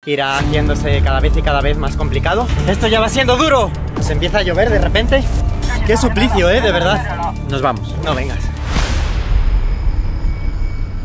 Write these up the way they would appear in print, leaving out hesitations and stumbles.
irá haciéndose cada vez más complicado. Esto ya va siendo duro. Se empieza a llover de repente. Qué suplicio, de verdad. Nos vamos, no vengas.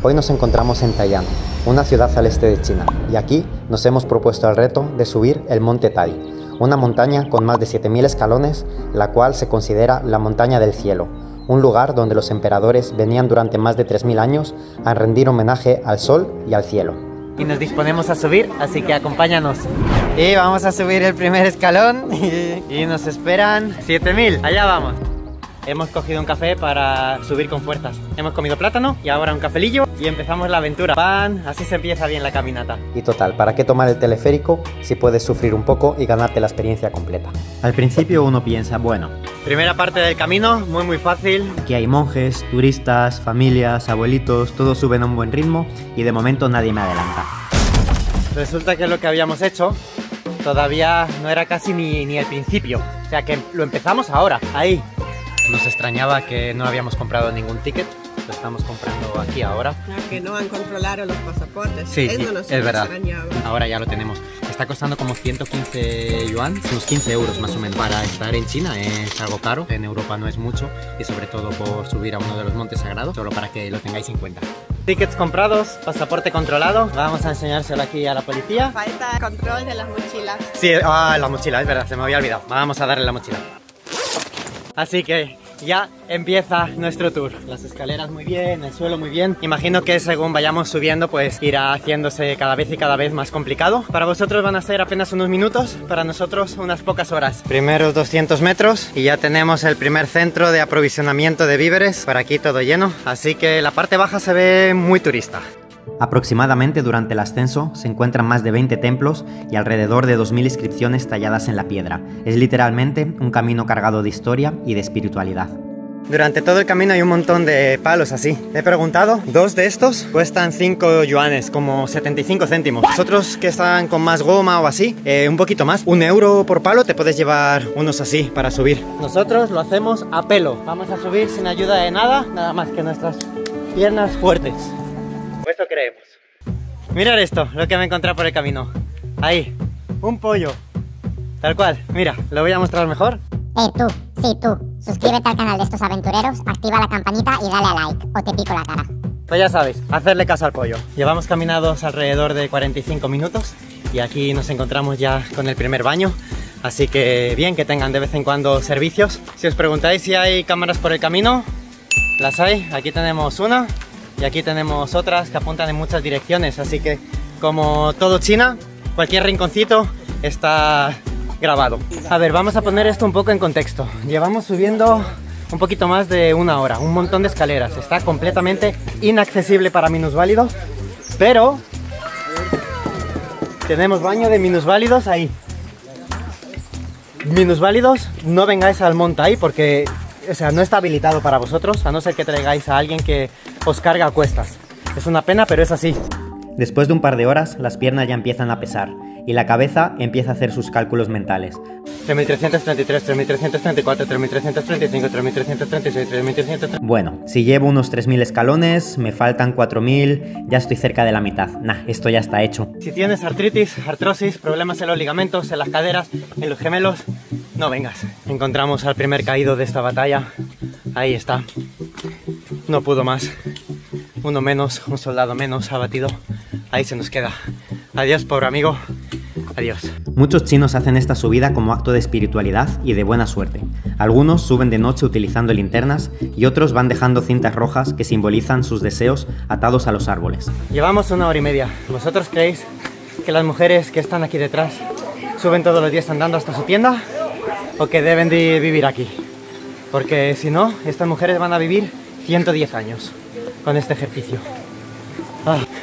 Hoy nos encontramos en Tai'an, una ciudad al este de China, y aquí nos hemos propuesto el reto de subir el Monte Tai, una montaña con más de 7000 escalones, la cual se considera la montaña del cielo, un lugar donde los emperadores venían durante más de 3000 años a rendir homenaje al sol y al cielo. Y nos disponemos a subir, así que acompáñanos. Y vamos a subir el primer escalón y nos esperan 7000, allá vamos. Hemos cogido un café para subir con fuerzas. Hemos comido plátano y ahora un cafelillo y empezamos la aventura. Pan, así se empieza bien la caminata. Y total, ¿para qué tomar el teleférico si puedes sufrir un poco y ganarte la experiencia completa? Al principio uno piensa, bueno, primera parte del camino, muy fácil. Aquí hay monjes, turistas, familias, abuelitos, todos suben a un buen ritmo y de momento nadie me adelanta. Resulta que lo que habíamos hecho todavía no era casi ni el principio. O sea que lo empezamos ahora, ahí. Nos extrañaba que no habíamos comprado ningún ticket, lo estamos comprando aquí ahora. Que no han controlado los pasaportes. Sí, eso nos es verdad. extrañaba. Ahora ya lo tenemos. Está costando como 115 yuan, unos 15 euros más o menos. Para estar en China es algo caro, en Europa no es mucho, y sobre todo por subir a uno de los montes sagrados, solo para que lo tengáis en cuenta. Tickets comprados, pasaporte controlado. Vamos a enseñárselo aquí a la policía. Falta control de las mochilas. Sí, la mochila, es verdad, se me había olvidado. Vamos a darle la mochila. Así que ya empieza nuestro tour. Las escaleras muy bien, el suelo muy bien. Imagino que según vayamos subiendo pues irá haciéndose cada vez más complicado. Para vosotros van a ser apenas unos minutos, para nosotros unas pocas horas. Primeros 200 metros y ya tenemos el primer centro de aprovisionamiento de víveres. Por aquí todo lleno, así que la parte baja se ve muy turista. Aproximadamente durante el ascenso se encuentran más de 20 templos y alrededor de 2000 inscripciones talladas en la piedra. Es literalmente un camino cargado de historia y de espiritualidad. Durante todo el camino hay un montón de palos así. He preguntado, 2 de estos cuestan 5 yuanes, como 75 céntimos. Los otros que están con más goma o así, un poquito más. 1 euro por palo te puedes llevar unos así para subir. Nosotros lo hacemos a pelo. Vamos a subir sin ayuda de nada, nada más que nuestras piernas fuertes. Esto creemos. Mirad esto, lo que me encontré por el camino. Ahí, un pollo. Tal cual, mira, lo voy a mostrar mejor. Tú, sí tú, suscríbete al canal de estos aventureros, activa la campanita y dale a like, o te pico la cara. Pues ya sabéis, hacerle caso al pollo. Llevamos caminados alrededor de 45 minutos y aquí nos encontramos ya con el primer baño. Así que bien que tengan de vez en cuando servicios. Si os preguntáis si hay cámaras por el camino, las hay. Aquí tenemos una. Y aquí tenemos otras que apuntan en muchas direcciones, así que como todo China, cualquier rinconcito está grabado. A ver, vamos a poner esto un poco en contexto. Llevamos subiendo un poquito más de 1 hora, un montón de escaleras. Está completamente inaccesible para minusválidos, pero tenemos baño de minusválidos ahí. Minusválidos, no vengáis al monte ahí porque... O sea, no está habilitado para vosotros, a no ser que traigáis a alguien que os cargue a cuestas. Es una pena, pero es así. Después de un par de horas, las piernas ya empiezan a pesar y la cabeza empieza a hacer sus cálculos mentales. 3.333, 3.334, 3.335, 3.336, 3.330... Bueno, si llevo unos 3.000 escalones, me faltan 4.000, ya estoy cerca de la mitad. Nah, esto ya está hecho. Si tienes artritis, artrosis, problemas en los ligamentos, en las caderas, en los gemelos, no vengas. Encontramos al primer caído de esta batalla. Ahí está. No pudo más. Uno menos, un soldado menos abatido. Ahí se nos queda. Adiós, pobre amigo. Adiós. Muchos chinos hacen esta subida como acto de espiritualidad y de buena suerte. Algunos suben de noche utilizando linternas y otros van dejando cintas rojas que simbolizan sus deseos atados a los árboles. Llevamos 1 hora y media. ¿Vosotros creéis que las mujeres que están aquí detrás suben todos los días andando hasta su tienda o que deben de vivir aquí? Porque si no, estas mujeres van a vivir 110 años con este ejercicio.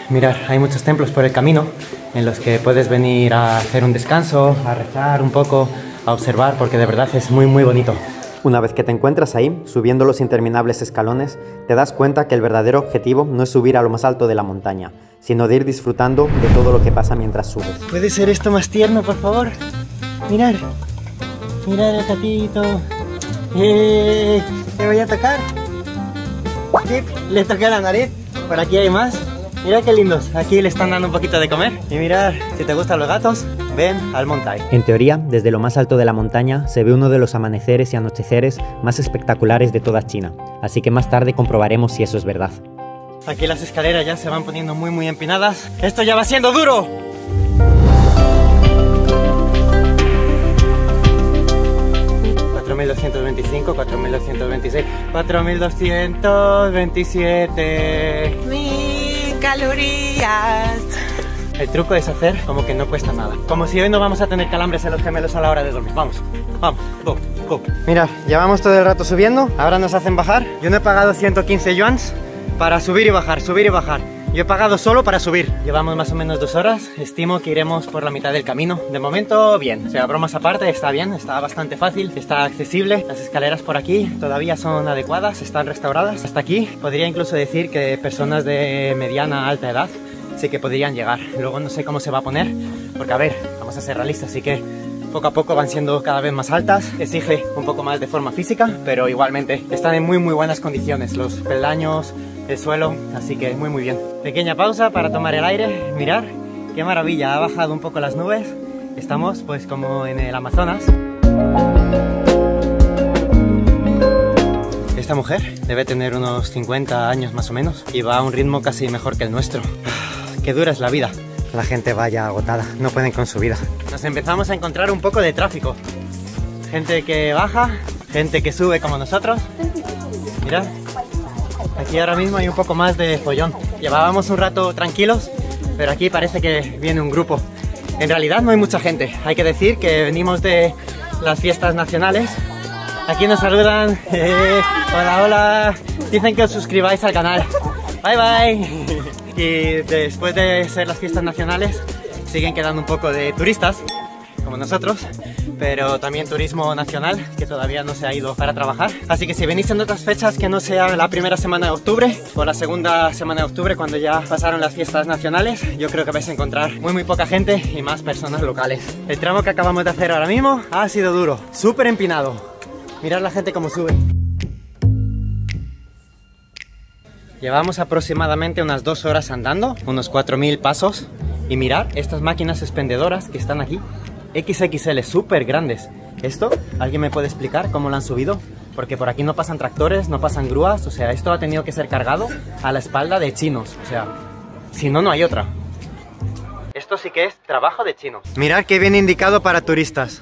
Mirad, hay muchos templos por el camino en los que puedes venir a hacer un descanso, a rezar un poco, a observar, porque de verdad es muy bonito. Una vez que te encuentras ahí, subiendo los interminables escalones, te das cuenta que el verdadero objetivo no es subir a lo más alto de la montaña, sino de ir disfrutando de todo lo que pasa mientras subes. ¿Puede ser esto más tierno, por favor? Mirad, mirad el gatito. ¿Le voy a tocar? Sí, le toqué la nariz. Por aquí hay más. Mira qué lindos, aquí le están dando un poquito de comer. Y mirad, si te gustan los gatos, ven al Montai. En teoría, desde lo más alto de la montaña se ve uno de los amaneceres y anocheceres más espectaculares de toda China, así que más tarde comprobaremos si eso es verdad. Aquí las escaleras ya se van poniendo muy empinadas. ¡Esto ya va siendo duro! $4.225, $4.226, $4.227. 1000 calorías. El truco es hacer como que no cuesta nada. Como si hoy no vamos a tener calambres en los gemelos a la hora de dormir. Vamos, vamos, go, go. Mira, llevamos todo el rato subiendo. Ahora nos hacen bajar. Yo no he pagado 115 yuans para subir y bajar, subir y bajar. Yo he pagado solo para subir. Llevamos más o menos 2 horas. Estimo que iremos por la mitad del camino. De momento, bien. O sea, bromas aparte, está bien. Está bastante fácil, está accesible. Las escaleras por aquí todavía son adecuadas, están restauradas. Hasta aquí podría incluso decir que personas de mediana a alta edad sí que podrían llegar. Luego no sé cómo se va a poner, porque a ver, vamos a ser realistas, así que poco a poco van siendo cada vez más altas. Exige un poco más de forma física, pero igualmente están en muy buenas condiciones. Los peldaños, el suelo, así que muy bien. Pequeña pausa para tomar el aire. Mirad qué maravilla, ha bajado un poco las nubes. Estamos pues como en el Amazonas. Esta mujer debe tener unos 50 años más o menos y va a un ritmo casi mejor que el nuestro. Qué dura es la vida. La gente vaya agotada, no pueden con su vida. Nos empezamos a encontrar un poco de tráfico. Gente que baja, gente que sube como nosotros. Mirad, aquí ahora mismo hay un poco más de follón. Llevábamos un rato tranquilos, pero aquí parece que viene un grupo. En realidad no hay mucha gente. Hay que decir que venimos de las fiestas nacionales. Aquí nos saludan. Hola, hola. Dicen que os suscribáis al canal. Bye, bye. Y después de ser las fiestas nacionales, siguen quedando un poco de turistas, como nosotros, pero también turismo nacional, que todavía no se ha ido para trabajar. Así que si venís en otras fechas que no sea la primera semana de octubre o la segunda semana de octubre, cuando ya pasaron las fiestas nacionales, yo creo que vais a encontrar muy poca gente y más personas locales. El tramo que acabamos de hacer ahora mismo ha sido duro, súper empinado. Mirad la gente cómo sube. Llevamos aproximadamente unas 2 horas andando, unos 4000 pasos. Y mirad estas máquinas expendedoras que están aquí, XXL, súper grandes. ¿Esto? ¿Alguien me puede explicar cómo lo han subido? Porque por aquí no pasan tractores, no pasan grúas, o sea, esto ha tenido que ser cargado a la espalda de chinos. O sea, si no, no hay otra. Esto sí que es trabajo de chinos. Mirad qué bien indicado para turistas.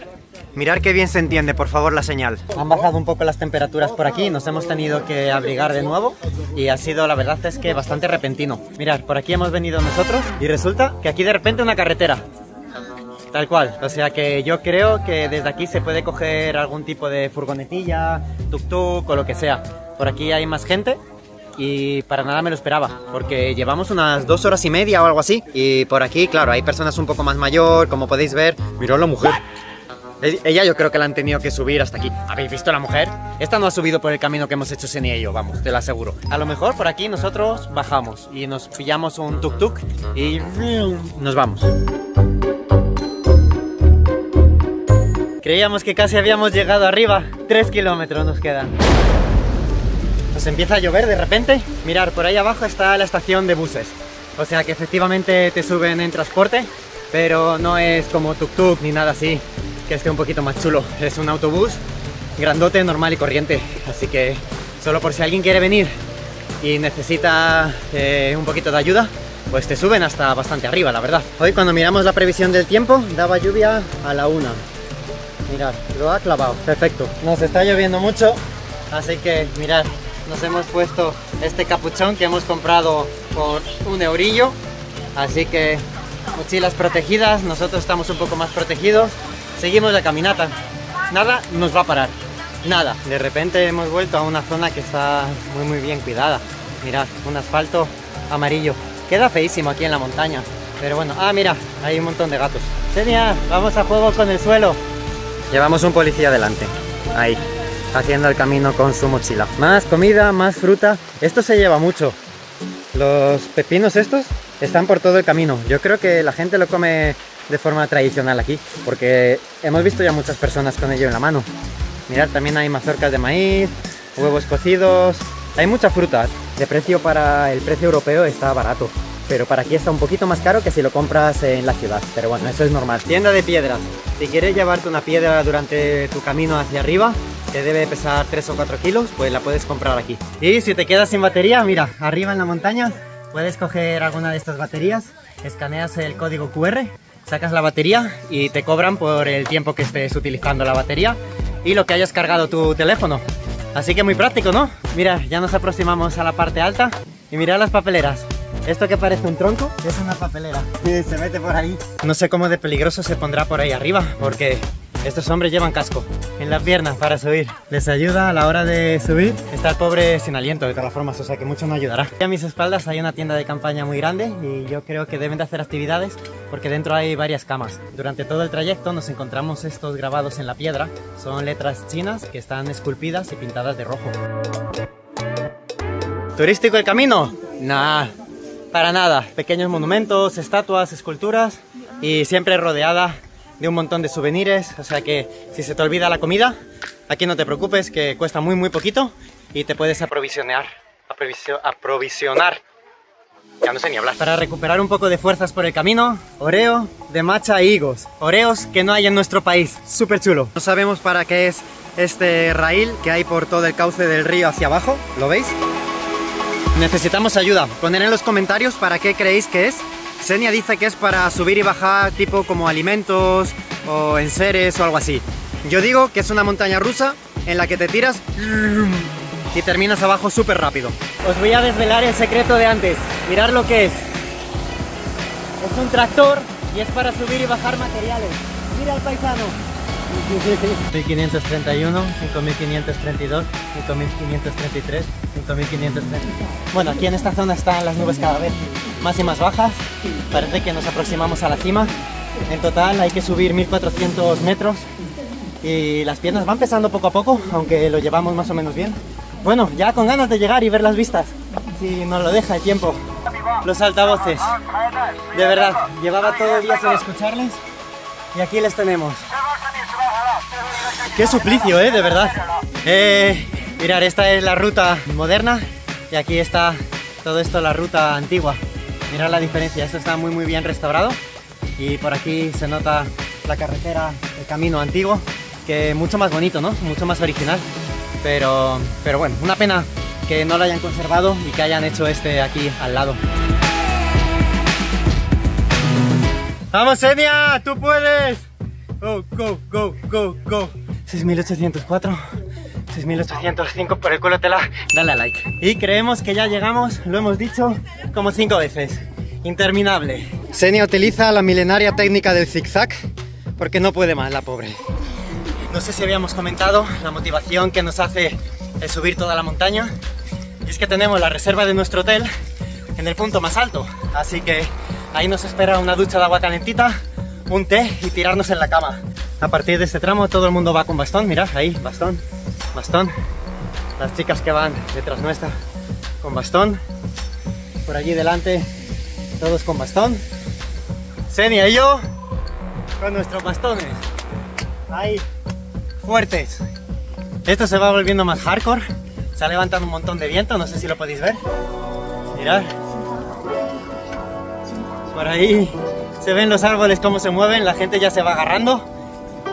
Mirad qué bien se entiende, por favor, la señal. Han bajado un poco las temperaturas por aquí, nos hemos tenido que abrigar de nuevo y ha sido, la verdad es que bastante repentino. Mirad, por aquí hemos venido nosotros y resulta que aquí de repente una carretera. Tal cual, o sea que yo creo que desde aquí se puede coger algún tipo de furgonetilla, tuk-tuk o lo que sea. Por aquí hay más gente y para nada me lo esperaba, porque llevamos unas 2 horas y media o algo así. Y por aquí, claro, hay personas un poco más mayor, como podéis ver. Mirad la mujer. Ella yo creo que la han tenido que subir hasta aquí. ¿Habéis visto a la mujer? Esta no ha subido por el camino que hemos hecho Seni y yo, vamos, te lo aseguro. A lo mejor por aquí nosotros bajamos y nos pillamos un tuk-tuk y nos vamos. Creíamos que casi habíamos llegado arriba. 3 kilómetros nos quedan. Nos empieza a llover de repente. Mirad, por ahí abajo está la estación de buses. O sea que efectivamente te suben en transporte, pero no es como tuk-tuk ni nada así que esté un poquito más chulo. Es un autobús grandote, normal y corriente. Así que solo por si alguien quiere venir y necesita un poquito de ayuda, pues te suben hasta bastante arriba, la verdad. Hoy cuando miramos la previsión del tiempo, daba lluvia a la 1. Mirad, lo ha clavado. Perfecto. Nos está lloviendo mucho, así que mirad, nos hemos puesto este capuchón que hemos comprado por €1. Así que mochilas protegidas, nosotros estamos un poco más protegidos. Seguimos la caminata, nada nos va a parar, nada. De repente hemos vuelto a una zona que está muy bien cuidada. Mirad, un asfalto amarillo. Queda feísimo aquí en la montaña, pero bueno. Ah, mira, hay un montón de gatos. Genial, vamos a juego con el suelo. Llevamos un policía delante, ahí, haciendo el camino con su mochila. Más comida, más fruta. Esto se lleva mucho. Los pepinos estos están por todo el camino. Yo creo que la gente lo come de forma tradicional aquí, porque hemos visto ya muchas personas con ello en la mano. Mirad, también hay mazorcas de maíz, huevos cocidos, hay mucha fruta. De precio, para el precio europeo está barato. pero para aquí está un poquito más caro que si lo compras en la ciudad, pero bueno, eso es normal. Tienda de piedras. Si quieres llevarte una piedra durante tu camino hacia arriba, que debe pesar 3 o 4 kilos, pues la puedes comprar aquí. Y si te quedas sin batería, mira, arriba en la montaña puedes coger alguna de estas baterías, escaneas el código QR, sacas la batería y te cobran por el tiempo que estés utilizando la batería y lo que hayas cargado tu teléfono. Así que muy práctico, ¿no? Mira, ya nos aproximamos a la parte alta y mirad las papeleras. Esto que parece un tronco es una papelera. Se mete por ahí. No sé cómo de peligroso se pondrá por ahí arriba, porque estos hombres llevan casco en la pierna para subir. Les ayuda a la hora de subir. Está el pobre sin aliento de todas formas, o sea que mucho no ayudará. A mis espaldas hay una tienda de campaña muy grande y yo creo que deben de hacer actividades porque dentro hay varias camas. Durante todo el trayecto nos encontramos estos grabados en la piedra. Son letras chinas que están esculpidas y pintadas de rojo. ¿Turístico el camino? Nah, para nada. Pequeños monumentos, estatuas, esculturas y siempre rodeada de un montón de souvenirs, o sea que si se te olvida la comida, aquí no te preocupes, que cuesta muy poquito y te puedes aprovisionar. Ya no sé ni hablar. Para recuperar un poco de fuerzas por el camino, Oreo de matcha e higos. Oreos que no hay en nuestro país, súper chulo. No sabemos para qué es este raíl que hay por todo el cauce del río hacia abajo, ¿lo veis? Necesitamos ayuda, poner en los comentarios para qué creéis que es. Xenia dice que es para subir y bajar tipo como alimentos o enseres o algo así. Yo digo que es una montaña rusa en la que te tiras y terminas abajo súper rápido. Os voy a desvelar el secreto de antes. Mirad lo que es. Es un tractor y es para subir y bajar materiales. Mira al paisano. 1531, 5532, 5533, 5533. Bueno, aquí en esta zona están las nubes cada vez más y más bajas. Parece que nos aproximamos a la cima. En total hay que subir 1400 metros y las piernas van pesando poco a poco, aunque lo llevamos más o menos bien. Bueno, ya con ganas de llegar y ver las vistas, si nos lo deja el tiempo. Los altavoces, de verdad, llevaba todo el día sin escucharles y aquí les tenemos. Qué suplicio, de verdad. Mirad, esta es la ruta moderna y aquí está todo esto, la ruta antigua. Mirad la diferencia, esto está muy bien restaurado y por aquí se nota la carretera, el camino antiguo, que es mucho más bonito, ¿no? Mucho más original. Pero bueno, una pena que no lo hayan conservado y que hayan hecho este aquí al lado. ¡Vamos, Xenia! ¡Tú puedes! ¡Go, go, go, go, go! 6804, 6805, por el culo tela, dale a like. Y creemos que ya llegamos, lo hemos dicho como 5 veces. Interminable. Xenia utiliza la milenaria técnica del zigzag porque no puede más, la pobre. No sé si habíamos comentado la motivación que nos hace el subir toda la montaña. Y es que tenemos la reserva de nuestro hotel en el punto más alto. Así que ahí nos espera una ducha de agua calentita, un té y tirarnos en la cama. A partir de este tramo todo el mundo va con bastón, mirad ahí, bastón, bastón. Las chicas que van detrás nuestra con bastón. Por allí delante todos con bastón. Xenia y yo con nuestros bastones. Ahí, fuertes. Esto se va volviendo más hardcore. Se ha levantado un montón de viento, no sé si lo podéis ver. Mirad. Por ahí se ven los árboles cómo se mueven, la gente ya se va agarrando.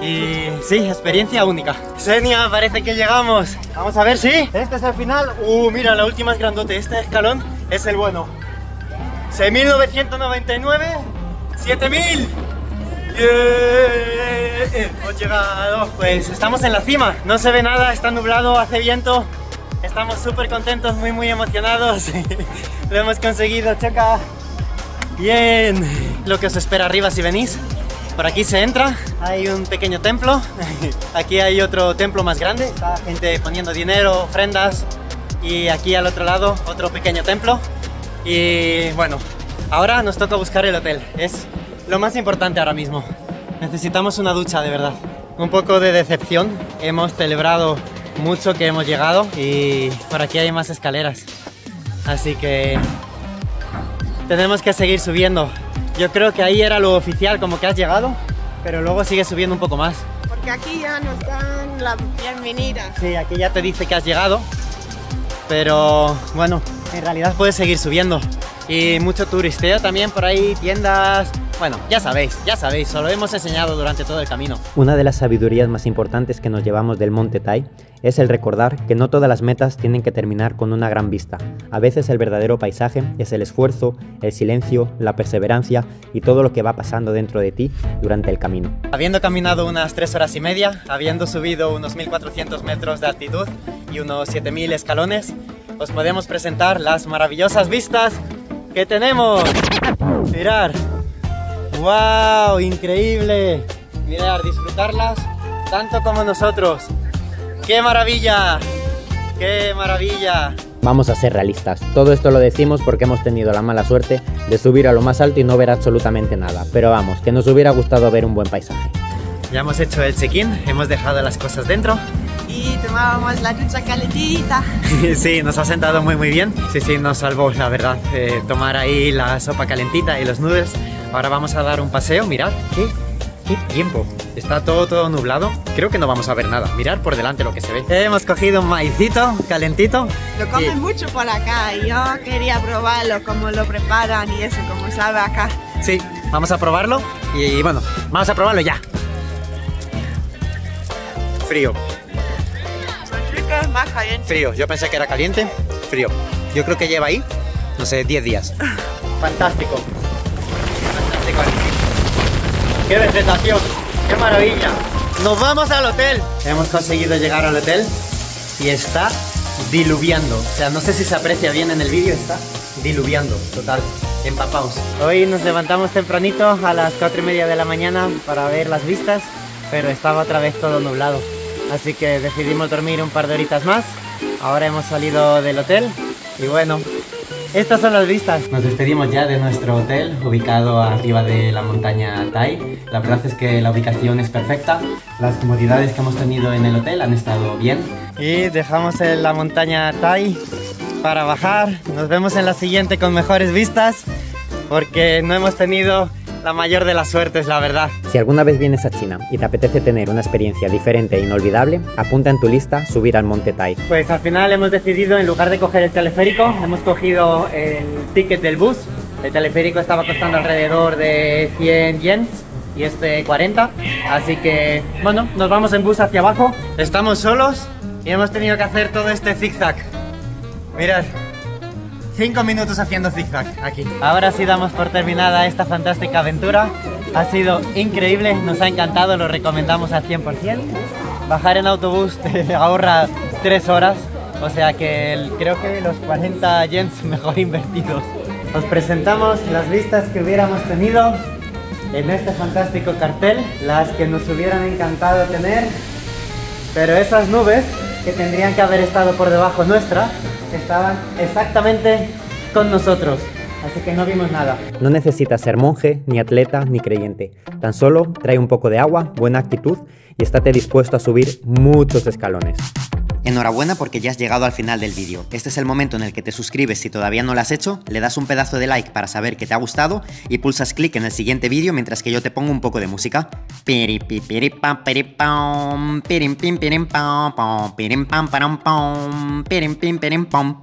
Y sí, experiencia única. Xenia, parece que llegamos. Vamos a ver si este es el final. Mira, la última es grandote. Este escalón es el bueno. 6.999, 7.000. Yeah. Hemos llegado. Pues estamos en la cima. No se ve nada, está nublado, hace viento. Estamos súper contentos, muy emocionados. Lo hemos conseguido, choca. Bien. Lo que os espera arriba si venís. Por aquí se entra, hay un pequeño templo. Aquí hay otro templo más grande. Está gente poniendo dinero, ofrendas. Y aquí al otro lado otro pequeño templo. Y bueno, ahora nos toca buscar el hotel. Es lo más importante ahora mismo. Necesitamos una ducha, de verdad. Un poco de decepción. Hemos celebrado mucho que hemos llegado y por aquí hay más escaleras. Así que tenemos que seguir subiendo. Yo creo que ahí era lo oficial, como que has llegado, pero luego sigue subiendo un poco más. Porque aquí ya nos dan la bienvenida. Sí, aquí ya te dice que has llegado, pero bueno, en realidad puedes seguir subiendo. Y mucho turisteo también por ahí, tiendas. Bueno, ya sabéis, os lo hemos enseñado durante todo el camino. Una de las sabidurías más importantes que nos llevamos del Monte Tai es el recordar que no todas las metas tienen que terminar con una gran vista. A veces el verdadero paisaje es el esfuerzo, el silencio, la perseverancia y todo lo que va pasando dentro de ti durante el camino. Habiendo caminado unas 3 horas y media, habiendo subido unos 1400 metros de altitud y unos 7000 escalones, os podemos presentar las maravillosas vistas que tenemos. Mirad. ¡Wow! ¡Increíble! Mirad, disfrutarlas tanto como nosotros. ¡Qué maravilla! ¡Qué maravilla! Vamos a ser realistas, todo esto lo decimos porque hemos tenido la mala suerte de subir a lo más alto y no ver absolutamente nada, pero vamos, que nos hubiera gustado ver un buen paisaje. Ya hemos hecho el check-in, hemos dejado las cosas dentro. Y tomábamos la ducha calentita. Sí, nos ha sentado muy bien. Sí, nos salvó, la verdad, tomar ahí la sopa calentita y los noodles. Ahora vamos a dar un paseo, mirad, qué tiempo. Está todo nublado, creo que no vamos a ver nada. Mirad por delante lo que se ve. Hemos cogido un maicito calentito. Lo comen mucho por acá y yo quería probarlo, cómo lo preparan y eso, cómo sabe acá. Sí, vamos a probarlo y bueno, vamos a probarlo ya. Frío. Más caliente. Frío, yo pensé que era caliente, frío. Yo creo que lleva ahí, no sé, 10 días. Fantástico. Fantástico. ¡Qué vegetación! ¡Qué maravilla! ¡Nos vamos al hotel! Hemos conseguido llegar al hotel y está diluviando. O sea, no sé si se aprecia bien en el vídeo, está diluviando, total, empapaos. Hoy nos levantamos tempranito a las 4:30 de la mañana para ver las vistas, pero estaba otra vez todo nublado. Así que decidimos dormir un par de horitas más. Ahora hemos salido del hotel y bueno, estas son las vistas. Nos despedimos ya de nuestro hotel ubicado arriba de la montaña Tai. La verdad es que la ubicación es perfecta. Las comodidades que hemos tenido en el hotel han estado bien. Y dejamos en la montaña Tai para bajar. Nos vemos en la siguiente con mejores vistas porque no hemos tenido la mayor de las suertes, la verdad. Si alguna vez vienes a China y te apetece tener una experiencia diferente e inolvidable, apunta en tu lista subir al Monte Tai. Pues al final hemos decidido, en lugar de coger el teleférico, hemos cogido el ticket del bus. El teleférico estaba costando alrededor de 100 yens y este 40. Así que, bueno, nos vamos en bus hacia abajo. Estamos solos y hemos tenido que hacer todo este zigzag. Mirad. 5 minutos haciendo zigzag aquí. Ahora sí damos por terminada esta fantástica aventura. Ha sido increíble, nos ha encantado, lo recomendamos al 100%. Bajar en autobús te ahorra 3 horas, o sea que creo que los 40 yens mejor invertidos. Os presentamos las vistas que hubiéramos tenido en este fantástico cartel, las que nos hubieran encantado tener, pero esas nubes que tendrían que haber estado por debajo nuestra estaban exactamente con nosotros, así que no vimos nada. No necesitas ser monje, ni atleta, ni creyente. Tan solo trae un poco de agua, buena actitud y estate dispuesto a subir muchos escalones. Enhorabuena porque ya has llegado al final del vídeo. Este es el momento en el que te suscribes si todavía no lo has hecho, le das un pedazo de like para saber que te ha gustado y pulsas clic en el siguiente vídeo mientras que yo te pongo un poco de música. Pirim pim pirim pam pam pirim pam param pam pirim pim pirim pam.